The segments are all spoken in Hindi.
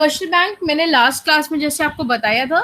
कमर्शियल बैंक मैंने लास्ट क्लास में जैसे आपको बताया था,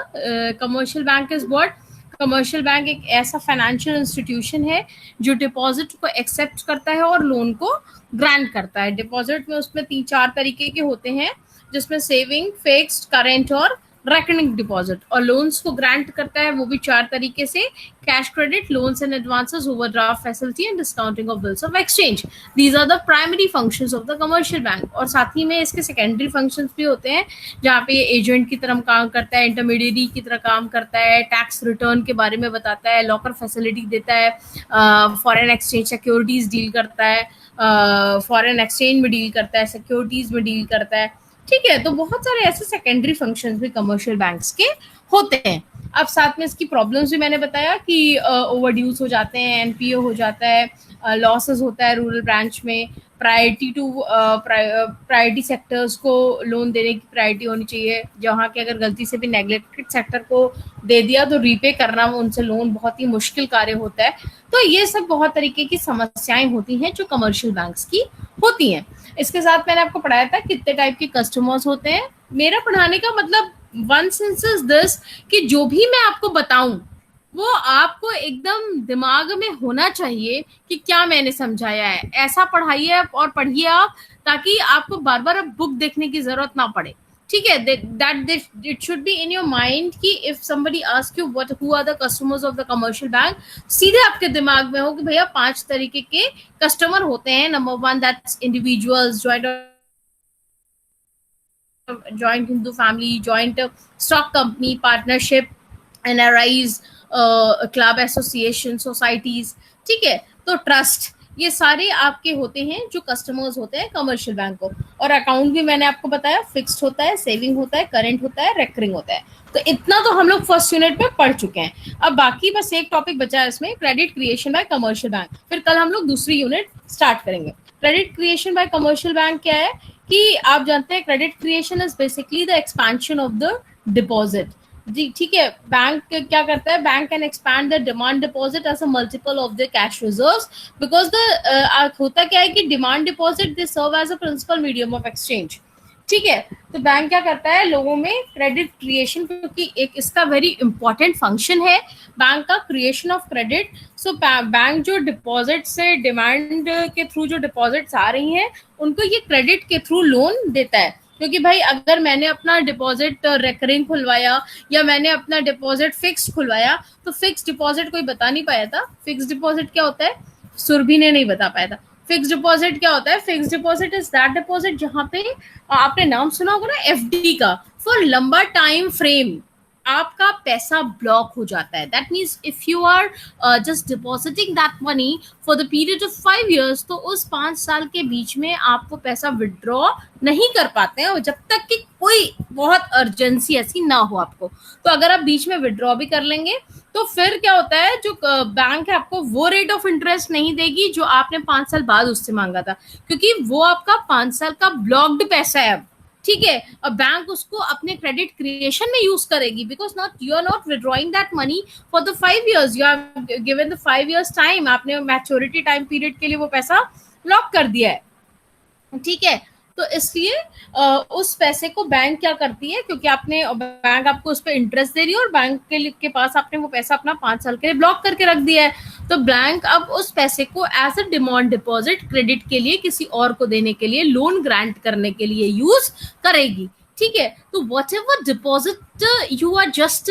commercial bank is what. Commercial bank एक ऐसा फाइनेंशियल इंस्टीट्यूशन है जो डिपॉजिट को एक्सेप्ट करता है और लोन को ग्रांट करता है। डिपॉजिट में उसमें 3-4 तरीके के होते हैं, जिसमें सेविंग, फिक्स्ड, करेंट और रेकरिंग डिपॉजिट। और लोन्स को ग्रांट करता है वो भी 4 तरीके से: cash credit, loans and advances, overdraft facility and discounting of bills of exchange. These are the primary functions of the commercial bank. और साथ ही में इसके सेकेंडरी फंक्शंस भी होते हैं, जहाँ पे ये एजेंट की तरह काम करता है, इंटरमीडियरी की तरह काम करता है, टैक्स रिटर्न के बारे में बताता है, लॉकर फैसिलिटी देता है, फॉरेन एक्सचेंज सिक्योरिटीज डील करता है, फॉरेन एक्सचेंज में डील करता है, सिक्योरिटीज में डील करता है। ठीक है, तो बहुत सारे ऐसे सेकेंडरी फंक्शंस भी कमर्शियल बैंक्स के होते हैं। अब साथ में इसकी प्रॉब्लम्स भी मैंने बताया कि ओवरड्यूज हो जाते हैं, एनपीओ हो जाता है, लॉसेस होता है रूरल ब्रांच में, प्रायोरिटी सेक्टर्स को लोन देने की प्रायोरिटी होनी चाहिए, जहाँ के अगर गलती से भी नेग्लेक्टेड सेक्टर को दे दिया तो रीपे करना उनसे लोन बहुत ही मुश्किल कार्य होता है। तो ये सब बहुत तरीके की समस्याएं होती हैं जो कमर्शियल बैंक्स की होती हैं। इसके साथ मैंने आपको पढ़ाया था कितने टाइप के कस्टमर्स होते हैं। मेरा पढ़ाने का मतलब वन सेंस इज दिस कि जो भी मैं आपको बताऊं वो आपको एकदम दिमाग में होना चाहिए कि क्या मैंने समझाया है। ऐसा पढ़ाइए आप और पढ़िए आप, ताकि आपको बार बार अब बुक देखने की जरूरत ना पड़े। ठीक है, that it should be in your mind कि if somebody ask you what who are the customers of the commercial bank, सीधे आपके दिमाग में हो कि भैया 5 तरीके के कस्टमर होते हैं। Number 1 that's individuals, joint Hindu family, joint stock company, partnership, NRIs, club, association, societies. ठीक है, तो ट्रस्ट, ये सारे आपके होते हैं जो कस्टमर्स होते हैं कमर्शियल बैंक को। और अकाउंट भी मैंने आपको बताया, फिक्स्ड होता है, सेविंग होता है, करंट होता है, रेकरिंग होता है। तो इतना तो हम लोग फर्स्ट यूनिट में पढ़ चुके हैं। अब बाकी बस एक टॉपिक बचा है इसमें, credit creation by commercial bank. फिर कल हम लोग दूसरी यूनिट स्टार्ट करेंगे। Credit creation by commercial bank क्या है कि आप जानते हैं credit creation is basically the expansion of the deposit. जी ठीक है, बैंक क्या करता है, bank can expand the demand deposit as a multiple of the cash reserves, because the होता क्या है कि demand deposit they serve as a principal medium of exchange. ठीक है, तो बैंक क्या करता है लोगों में क्रेडिट क्रिएशन, क्योंकि एक इसका वेरी इंपॉर्टेंट फंक्शन है बैंक का, creation of credit. So bank जो डिपॉजिट से डिमांड के थ्रू जो डिपॉजिट्स आ रही हैं उनको ये क्रेडिट के थ्रू लोन देता है। क्योंकि भाई अगर मैंने अपना डिपॉजिट रेकरिंग खुलवाया या मैंने अपना डिपॉजिट फिक्स्ड खुलवाया, तो फिक्स्ड डिपॉजिट कोई बता नहीं पाया था। फिक्स्ड डिपॉजिट क्या होता है, सुरभि ने नहीं बता पाया था। फिक्स्ड डिपॉजिट क्या होता है, fixed deposit is that deposit जहां पे आपने नाम सुना होगा ना एफडी का, फॉर लंबा टाइम फ्रेम आपका पैसा ब्लॉक हो जाता है। That means if you are just depositing that money for the period of 5 years, तो उस 5 साल के बीच में आप वो पैसा विड्रॉ नहीं कर पाते हैं, जब तक कि कोई बहुत अर्जेंसी ऐसी ना हो आपको। तो अगर आप बीच में विड्रॉ भी कर लेंगे तो फिर क्या होता है, जो बैंक है आपको वो रेट ऑफ इंटरेस्ट नहीं देगी जो आपने 5 साल बाद उससे मांगा था, क्योंकि वो आपका 5 साल का ब्लॉक्ड पैसा है अब। ठीक है, और बैंक उसको अपने क्रेडिट क्रिएशन में यूज करेगी, because not you are not withdrawing that money for the 5 years, you are given the 5 years time, आपने मैच्योरिटी टाइम पीरियड के लिए वो पैसा लॉक कर दिया है। ठीक है, तो इसलिए उस पैसे को बैंक क्या करती है, क्योंकि आपने बैंक आपको उस पर इंटरेस्ट दे रही है और बैंक के पास आपने वो पैसा अपना 5 साल के लिए ब्लॉक करके रख दिया है, तो बैंक अब उस पैसे को as a demand deposit credit के लिए किसी और को देने के लिए, लोन ग्रांट करने के लिए यूज करेगी। ठीक है, तो whatever deposit you are just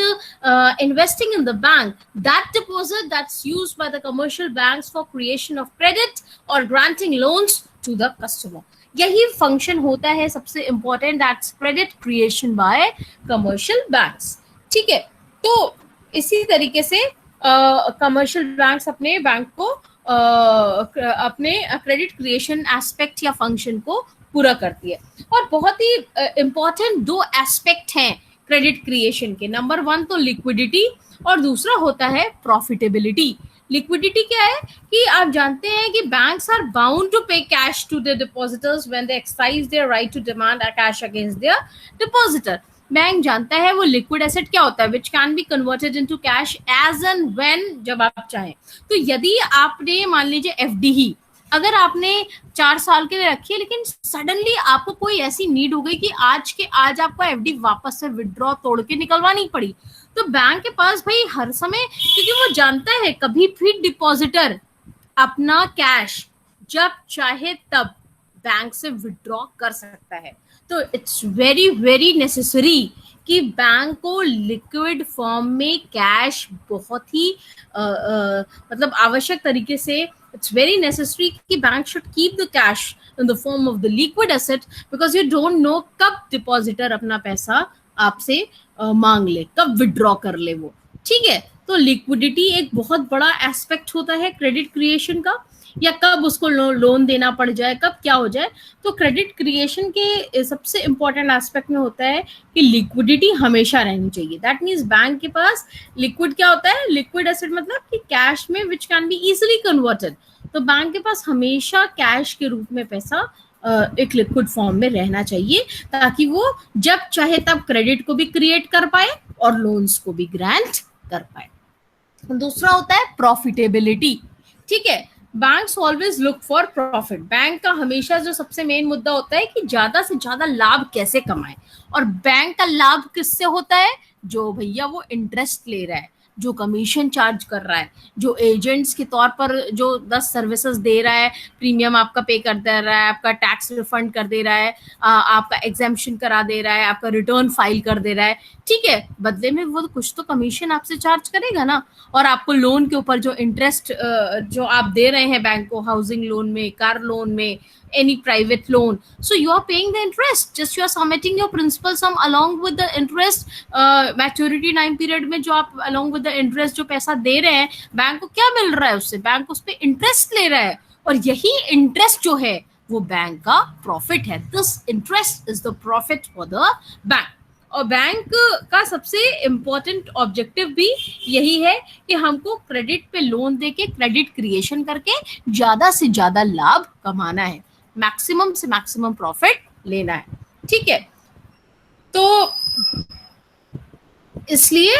investing in the bank, that deposit that's used by the commercial banks for creation of credit और granting loans to the customer. यही फंक्शन होता है सबसे important, that's credit creation by commercial banks. ठीक है, तो इसी तरीके से कमर्शियल बैंक्स अपने बैंक को अपने क्रेडिट क्रिएशन एस्पेक्ट या फंक्शन को पूरा करती है। और बहुत ही इंपॉर्टेंट 2 एस्पेक्ट हैं क्रेडिट क्रिएशन के। नंबर 1 तो लिक्विडिटी और दूसरा होता है प्रॉफिटेबिलिटी। लिक्विडिटी क्या है कि आप जानते हैं कि banks are bound to pay cash to the depositors when they exercise their right to demand cash against their depositor. Bank जानता है वो लिक्विड एसेट क्या होता है, which can be converted into cash as and when, जब आप चाहें। तो यदि आपने मान लीजिए एफडी ही अगर आपने 4 साल के लिए रखी है, लेकिन सडनली आपको कोई ऐसी नीड हो गई कि आज के आज आपको एफडी वापस से विड्रॉ तोड़ के निकलवानी पड़ी, तो बैंक के पास भाई हर समय, क्योंकि वो जानता है कभी भी डिपॉजिटर अपना कैश जब चाहे तब बैंक से विड्रॉ कर सकता है। तो इट्स वेरी वेरी नेसेसरी कि बैंक को लिक्विड फॉर्म में कैश बहुत ही मतलब आवश्यक तरीके से, it's very necessary कि bank should keep the cash in the form of the liquid asset, because you don't know कब डिपॉजिटर अपना पैसा आपसे मांग ले, कब विड्रॉ कर ले वो। ठीक है, तो लिक्विडिटी एक बहुत बड़ा एस्पेक्ट होता है क्रेडिट क्रिएशन का, या कब उसको लोन देना पड़ जाए, कब क्या हो जाए। तो क्रेडिट क्रिएशन के सबसे इंपॉर्टेंट एस्पेक्ट में होता है कि लिक्विडिटी हमेशा रहनी चाहिए। दैट मीन्स बैंक के पास लिक्विड क्या होता है, लिक्विड एसेट मतलब कि कैश में विच कैन बी इजिली कन्वर्टेड। तो बैंक के पास हमेशा कैश के रूप में पैसा एक लिक्विड फॉर्म में रहना चाहिए, ताकि वो जब चाहे तब क्रेडिट को भी क्रिएट कर पाए और लोन्स को भी ग्रांट कर पाए। दूसरा होता है प्रॉफिटेबिलिटी। ठीक है, banks always look for profit. Bank का हमेशा जो सबसे मेन मुद्दा होता है कि ज्यादा से ज्यादा लाभ कैसे कमाए। और बैंक का लाभ किससे होता है, जो भैया वो इंटरेस्ट ले रहा है, जो कमीशन चार्ज कर रहा है, जो एजेंट्स के तौर पर जो 10 सर्विसेज दे रहा है, प्रीमियम आपका पे कर दे रहा है, आपका टैक्स रिफंड कर दे रहा है, आपका एग्जाम्पशन करा दे रहा है, आपका रिटर्न फाइल कर दे रहा है। ठीक है, बदले में वो कुछ तो कमीशन आपसे चार्ज करेगा ना। और आपको लोन के ऊपर जो इंटरेस्ट जो आप दे रहे हैं बैंक को, हाउसिंग लोन में, कार लोन में, any private loan, so you are paying the interest, just you are submitting your principal sum along with the interest। maturity time period में जो आप along with the interest जो पैसा दे रहे हैं, बैंक को क्या मिल रहा है उससे, बैंक उस पे इंटरेस्ट ले रहा है, और यही इंटरेस्ट जो है वो बैंक का प्रॉफिट है। This interest is the profit for the bank. और बैंक का सबसे इम्पोर्टेंट ऑब्जेक्टिव भी यही है कि हमको क्रेडिट पे लोन देके क्रेडिट क्रिएशन करके ज्यादा से ज्यादा लाभ कमाना है, मैक्सिमम से मैक्सिमम प्रॉफिट लेना है। ठीक है, तो इसलिए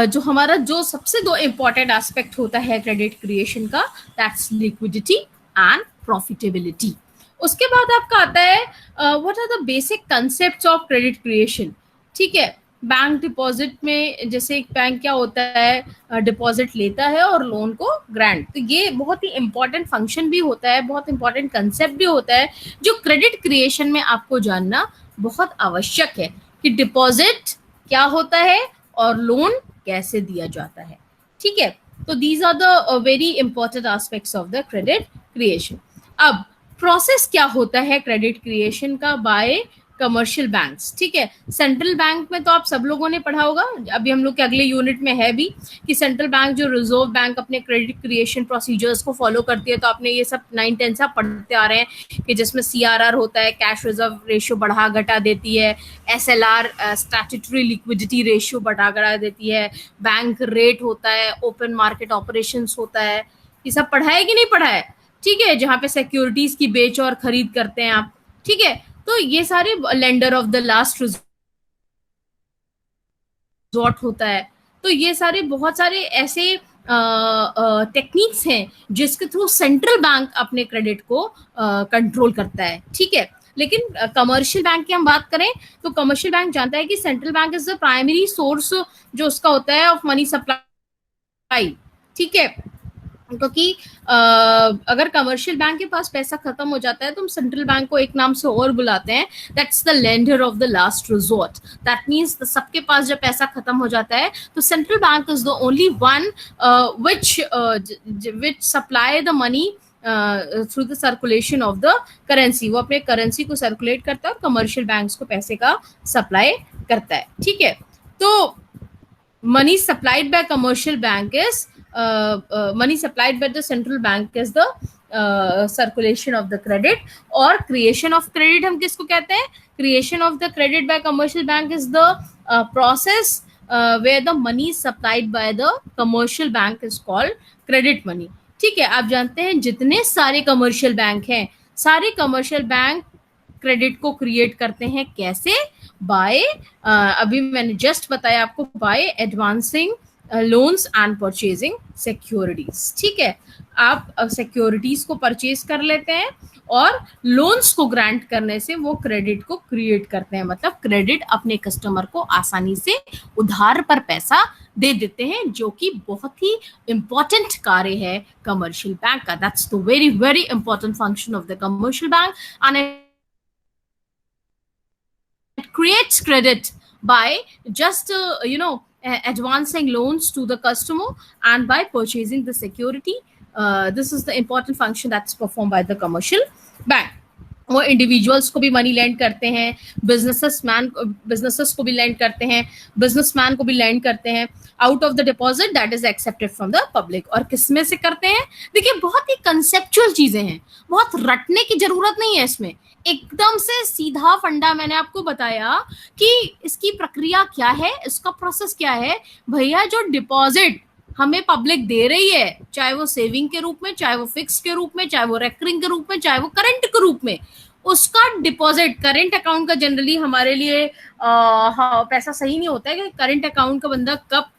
जो हमारा जो सबसे दो इम्पोर्टेंट एस्पेक्ट होता है क्रेडिट क्रिएशन का, दैट्स लिक्विडिटी एंड प्रॉफिटेबिलिटी। उसके बाद आपका आता है what are the basic concepts of credit creation. ठीक है, बैंक डिपॉजिट में जैसे एक बैंक क्या होता है, डिपॉजिट लेता है और लोन को ग्रांट, तो ये बहुत ही इंपॉर्टेंट फंक्शन भी होता है, बहुत इंपॉर्टेंट कंसेप्ट भी होता है, जो क्रेडिट क्रिएशन में आपको जानना बहुत आवश्यक है कि डिपॉजिट क्या होता है और लोन कैसे दिया जाता है। ठीक है, तो these are the very important aspects of the credit creation. अब प्रोसेस क्या होता है क्रेडिट क्रिएशन का बाय कमर्शियल बैंक्स। ठीक है, सेंट्रल बैंक में तो आप सब लोगों ने पढ़ा होगा, अभी हम लोग के अगले यूनिट में है भी, कि सेंट्रल बैंक जो रिजर्व बैंक अपने क्रेडिट क्रिएशन प्रोसीजर्स को फॉलो करती है। तो आपने ये सब 9-10 से पढ़ते आ रहे हैं कि जिसमें CRR होता है, कैश रिजर्व रेशियो बढ़ा घटा देती है, SLR स्टैट्यूटरी लिक्विडिटी रेशियो बढ़ा घटा देती है, बैंक रेट होता है, ओपन मार्केट ऑपरेशंस होता है। ये सब पढ़ा है कि नहीं पढ़ा है? ठीक है, जहाँ पे सिक्योरिटीज की बेच और खरीद करते हैं आप। ठीक है, तो ये सारे lender of the last resort होता है। तो ये सारे बहुत सारे ऐसे टेक्निक्स हैं जिसके थ्रू सेंट्रल बैंक अपने क्रेडिट को कंट्रोल करता है। ठीक है, लेकिन कमर्शियल बैंक की हम बात करें तो कमर्शियल बैंक जानता है कि central bank is the primary source जो उसका होता है ऑफ मनी सप्लाई। ठीक है, क्योंकि अगर कमर्शियल बैंक के पास पैसा खत्म हो जाता है तो हम सेंट्रल बैंक को एक नाम से और बुलाते हैं, that's the lender of the last resort. That means सबके पास जब पैसा खत्म हो जाता है तो central bank is the only one which supply the money through the circulation of the currency. वो अपने करेंसी को सर्कुलेट करता है और कमर्शियल बैंक्स को पैसे का सप्लाई करता है। ठीक है, तो money supplied by commercial bank is money supplied by the central bank is the circulation of the credit, और creation of credit हम किसको कहते हैं? Creation of the credit by commercial bank is the process where the money supplied by the commercial bank is called credit money। ठीक है, आप जानते हैं जितने सारे कमर्शियल बैंक हैं, सारे कमर्शियल बैंक क्रेडिट को क्रिएट करते हैं कैसे? बाय अभी मैंने जस्ट बताया आपको, by advancing loans and purchasing securities. ठीक है, आप सिक्योरिटीज को परचेज कर लेते हैं और लोन्स को ग्रांट करने से वो क्रेडिट को क्रिएट करते हैं, मतलब क्रेडिट अपने कस्टमर को आसानी से उधार पर पैसा दे देते हैं, जो कि बहुत ही इंपॉर्टेंट कार्य है कमर्शियल बैंक का. That's the very very important function of the commercial bank, and it creates credit by just advancing loans to the customer and by purchasing the security. This is the important function that's performed by the commercial bank. वो इंडिविजुअल्स को भी मनी लैंड करते हैं, बिजनेसेस को भी लैंड करते हैं, बिजनेसमैन को भी लैंड करते हैं out of the deposit that is accepted from the public. और किसमें से करते हैं? देखिए, बहुत ही कंसेप्चुअल चीजें हैं, बहुत रटने की जरूरत नहीं है इसमें. एकदम से सीधा फंडा मैंने आपको बताया कि इसकी प्रक्रिया क्या है, इसका प्रोसेस क्या है. भैया, जो डिपॉजिट हमें पब्लिक दे रही है, चाहे वो सेविंग के रूप में, चाहे वो फिक्स के रूप में, चाहे वो रेकरिंग के रूप में, चाहे वो करंट के रूप में, उसका डिपॉजिट करंट अकाउंट का जनरली हमारे लिए पैसा सही नहीं होता है कि करंट अकाउंट का बंदा कब,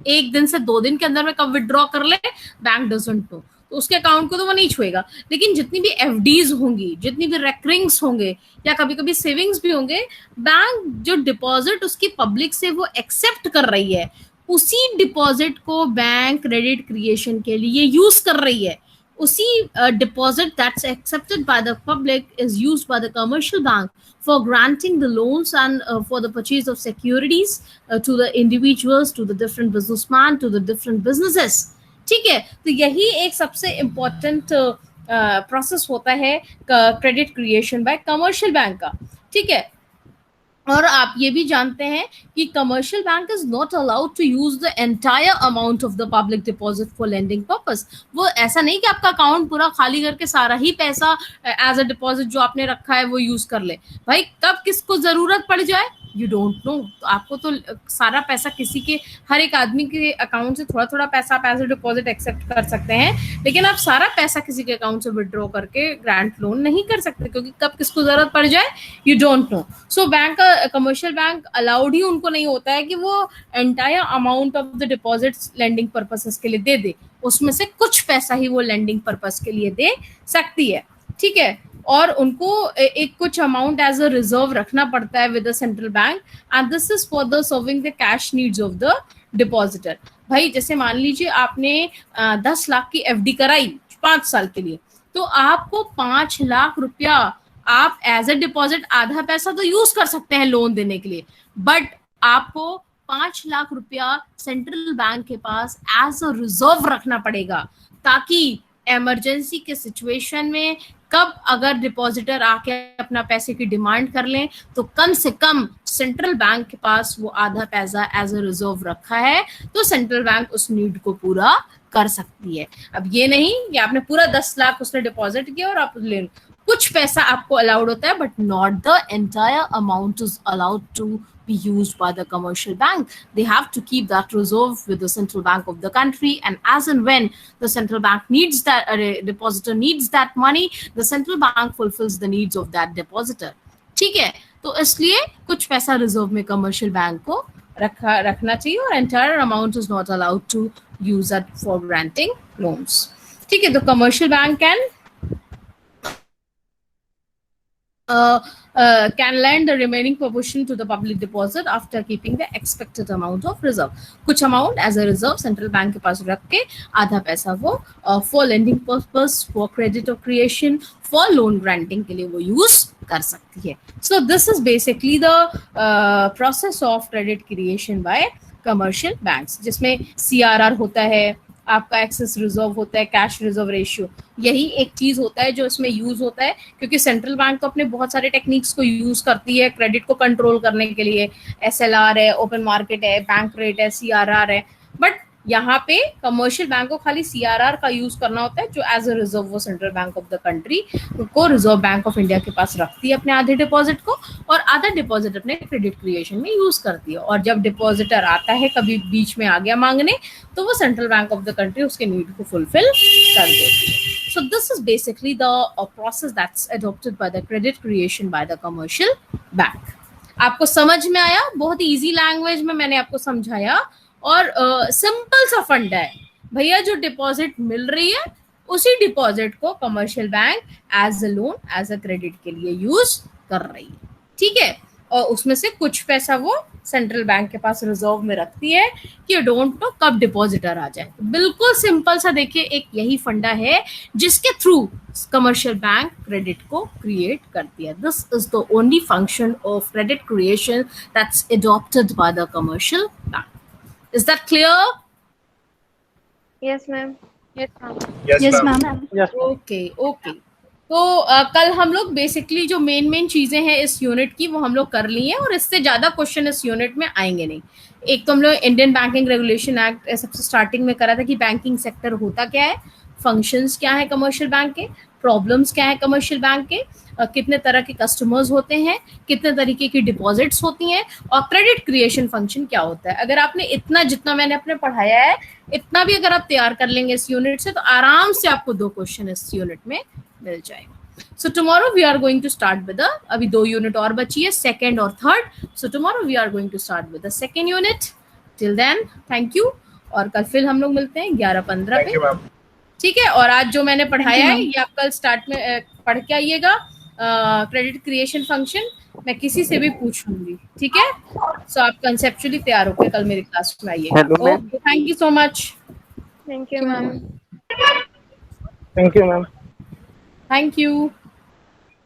एक दिन से 2 दिन के अंदर में कब विड्रॉ कर ले, बैंक डजंट नो. तो उसके अकाउंट को तो वो नहीं छुएगा. लेकिन जितनी भी एफडीज होंगी, जितनी भी रेकरिंग्स होंगे, या कभी कभी सेविंग्स भी होंगे, बैंक जो डिपॉजिट उसकी पब्लिक से वो एक्सेप्ट कर रही है, उसी डिपॉजिट को बैंक क्रेडिट क्रिएशन के लिए यूज कर रही है. उसी deposit that's accepted by the public is used by the commercial bank for granting the loans and for the purchase of securities to the individuals, to the different businessmen, to the different businesses. ठीक है, तो यही एक सबसे इम्पोर्टेंट प्रोसेस होता है credit creation by commercial bank का. ठीक है, और आप ये भी जानते हैं कि commercial bank is not allowed to use the entire amount of the public deposit for lending purpose. वो ऐसा नहीं कि आपका अकाउंट पूरा खाली करके सारा ही पैसा एज अ डिपॉजिट जो आपने रखा है वो यूज कर ले. भाई, कब किसको जरूरत पड़ जाए, यू डोंट नो. तो आपको तो सारा पैसा किसी के, हर एक आदमी के अकाउंट से थोड़ा थोड़ा पैसा आप एज अ डिपॉजिट एक्सेप्ट कर सकते हैं, लेकिन आप सारा पैसा किसी के अकाउंट से विड्रॉ करके ग्रांट लोन नहीं कर सकते, क्योंकि कब किसको जरूरत पड़ जाए you don't know. So bank का, कमर्शियल बैंक अलाउड ही उनको नहीं होता है कि वो entire amount of the deposits lending purposes के लिए दे दे. उसमें से कुछ पैसा ही वो लेंडिंग पर्पस के लिए दे सकती है. ठीक है, और उनको एक कुछ अमाउंट एज अ रिजर्व रखना पड़ता है with the central bank, and this is for the serving the cash needs of the depositor. भाई, जैसे मान लीजिए आपने 10 लाख की एफडी कराई 5 साल के लिए, तो आपको 5 लाख रुपया आप एज अ डिपॉजिट, आधा पैसा तो यूज कर सकते हैं लोन देने के लिए, बट आपको 5 लाख रुपया सेंट्रल बैंक के पास एज अ रिजर्व रखना पड़ेगा, ताकि इमरजेंसी के सिचुएशन में कब अगर डिपॉजिटर आके अपना पैसे की डिमांड कर लें, तो कम से कम सेंट्रल बैंक के पास वो आधा पैसा एज अ रिजर्व रखा है, तो सेंट्रल बैंक उस नीड को पूरा कर सकती है. अब ये नहीं कि आपने पूरा 10 लाख उसने डिपॉजिट किया और आप ले लो. कुछ पैसा आपको अलाउड होता है, but not the entire amount is allowed to be used by the commercial bank. They have to keep that reserve with the central bank of the country, and as and when the central bank needs that, depositor needs that money, the central bank fulfills the needs of that depositor. ठीक है, तो इसलिए कुछ पैसा रिजर्व में कमर्शियल बैंक को रखना चाहिए, और entire amount is not allowed to use that for granting loans. ठीक है, तो commercial bank can lend the remaining proportion to the public deposit after keeping the expected amount of reserve. कुछ amount as a reserve central bank के पास रख के आधा पैसा वो for lending purpose, for credit or creation, for loan granting के लिए वो use कर सकती है. So this is basically the process of credit creation by commercial banks, जिसमें CRR होता है, आपका एक्सेस रिजर्व होता है, कैश रिजर्व रेशियो. यही एक चीज होता है जो इसमें यूज होता है, क्योंकि सेंट्रल बैंक तो अपने बहुत सारे टेक्निक्स को यूज करती है क्रेडिट को कंट्रोल करने के लिए. SLR है, ओपन मार्केट है, बैंक रेट है, CRR है, बट यहाँ पे कमर्शियल बैंक को खाली CRR का यूज करना होता है, जो एज अ रिजर्व वो central bank of the country को, रिजर्व बैंक ऑफ इंडिया के पास रखती है अपने आधे डिपॉजिट को, और आधा डिपॉजिट अपने क्रेडिट क्रिएशन में यूज करती है. और जब डिपॉजिटर आता है कभी बीच में आ गया मांगने, तो वो central bank of the country उसके नीड को फुलफिल कर देती है. So this is basically the process that's adopted by the credit creation by the commercial bank. आपको समझ में आया? बहुत ही इजी लैंग्वेज में मैंने आपको समझाया, और सिंपल सा फंड है भैया. जो डिपॉजिट मिल रही है उसी डिपॉजिट को commercial bank as a loan, as a credit के लिए यूज कर रही है, ठीक है। और उसमें से कुछ पैसा वो सेंट्रल बैंक के पास रिजर्व में रखती है कि डोंट नो कब डिपॉजिटर आ जाए। बिल्कुल सिंपल सा देखिए, एक यही फंडा है जिसके थ्रू कमर्शियल बैंक क्रेडिट को क्रिएट करती है। This is the only function of credit creation that's adopted by the commercial bank. Is that clear? Yes, ma'am. Yes, ma'am. Okay okay. तो कल हम लोग बेसिकली जो मेन चीजें हैं इस यूनिट की वो हम लोग कर ली हैं, और इससे ज्यादा क्वेश्चन इस यूनिट में आएंगे नहीं। एक तो हम लोग इंडियन बैंकिंग रेगुलेशन एक्ट सबसे स्टार्टिंग में करा था कि बैंकिंग सेक्टर होता क्या है, फंक्शंस क्या है कमर्शियल बैंक के, प्रॉब्लम्स क्या है कमर्शियल बैंक के, कितने तरह के कस्टमर्स होते हैं, कितने तरीके की डिपॉजिट्स होती हैं, और क्रेडिट क्रिएशन फंक्शन क्या होता है। अगर आपने इतना, जितना मैंने अपने पढ़ाया है इतना भी अगर आप तैयार कर लेंगे इस यूनिट से, तो आराम से आपको 2 क्वेश्चन इस यूनिट में मिल जाएगा। So tomorrow we are going to start with अभी 2 यूनिट और बची है, सेकंड और third. So tomorrow we are going to start with the second unit. Till then thank you, और कल फिर हम लोग मिलते हैं 11:15 पे, ठीक है। और आज जो मैंने पढ़ाया है ये आप कल स्टार्ट में पढ़ के आइएगा, क्रेडिट क्रिएशन फंक्शन मैं किसी से भी पूछ लूंगी, ठीक है। सो आप कंसेप्चुअली तैयार होकर कल मेरी क्लास में आइएगा। Okay, thank you so much. Thank you, ma'am. Thank you, ma'am. Thank you.